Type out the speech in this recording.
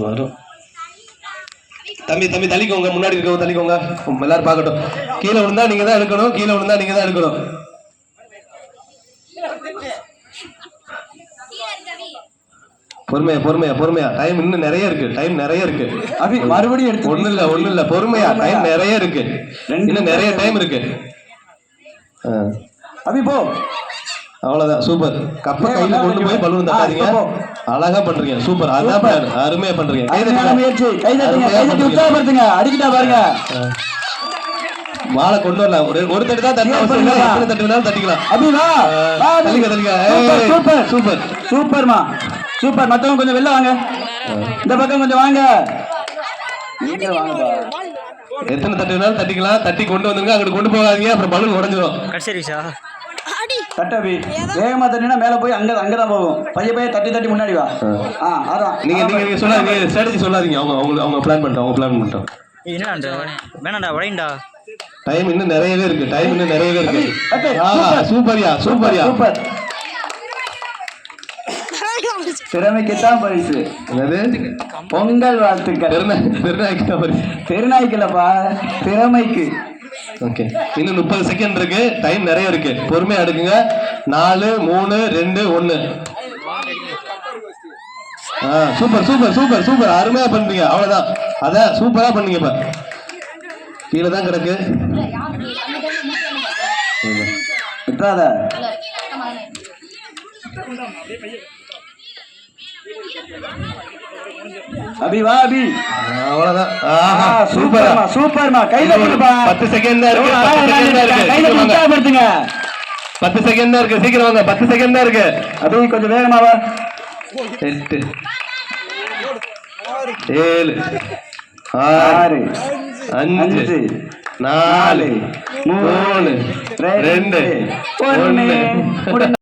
வரும். தம்பி தம்பி தள்ளிக்கோங்க, முன்னாடி இருக்கவங்க தள்ளிக்கோங்க, எல்லாரும் பார்க்கட்டும். கீழே விழுந்தா நீங்க தான் எடுக்கணும், கீழே விழுந்தா நீங்க தான் எடுக்கணும். பொறுமையா பொறுமையா பொறுமையா, டைம் இன்னும் நிறைய இருக்கு, டைம் நிறைய இருக்கு. அபி மறுபடியும் எடுத்து. ஒண்ணு இல்ல பொறுமையா, டைம் நிறைய இருக்கு, இன்னும் நிறைய டைம் இருக்கு. அபி போ. அவ்வளவுதான், சூப்பர். கப்ப கையில கொண்டு போய் பலூன் தட்டாதீங்க, அழகா பண்றீங்க, சூப்பர். அதான் பிளான், அருமையா பண்றீங்க. முயற்சி, கை தட்டி உற்சாகப்படுத்துங்க. அடிக்கிட்டா பாருங்க, மாலை கொண்டு வரலாம். ஒரு தட்டு தான் தட்டி, எத்தனை தட்டு வேணாலும் தட்டிக்கலாம். அபிவா தள்ளிக்க தள்ளிக்க. சூப்பர் சூப்பர் சூப்பர்மா, சூப்பர். மத்தவங்க கொஞ்சம் வெளில வாங்க, இந்த பக்கம் கொஞ்சம் வாங்க. எத்தனை தட்டு வேணாலும் தட்டிக்கலாம், தட்டி கொண்டு வந்துருங்க. அங்கிட்டு கொண்டு போகாதீங்க, அப்புறம் பலூன் உடஞ்சிரும். தட்டபி வேகமா தட்டினா மேல போய் அங்கதான் போகும். பைய தட்டி தட்டி முன்னாடி வா. அதான் நீங்க சொல்லாதீங்க, ஸ்ட்ராட்டஜி சொல்லாதீங்க. அவங்க பிளான் பண்ணிட்டோம். வேணாண்டா உடையண்டா. டைம் இன்னும் நிறையவே இருக்கு, டைம் இன்னும் நிறையவே இருக்கு. சூப்பர்யா சூப்பர்யா சூப்பர். திறமைக்குத்தான் பரிசு. பொங்கல் வாழ்த்துக்கள். திருநாய்க்குலப்பா, திறமைக்கு. ஓகே, இன்னும் 30 செகண்ட் இருக்கு, டைம் நிறைய இருக்கு, பொறுமையா எடுக்குங்க. 4 3 2 1. சூப்பர் சூப்பர் சூப்பர் சூப்பர், அருமையா பண்றீங்க. அவ்வளவுதான், அதான் சூப்பரா பண்ணீங்க. இப்ப கீழே தான் கிடக்கு. அபி வா அபி. அவ்வளவுதான், சூப்பர்மா சூப்பர்மா. கையில 10 செகண்ட் தான் இருக்கு, 10 செகண்ட் தான் இருக்கு, சீக்கிரம் வாங்க. 10 செகண்ட் தான் இருக்கு. அபி கொஞ்சம் வேகமா வா. 8 7 6 5 4 3 2 1.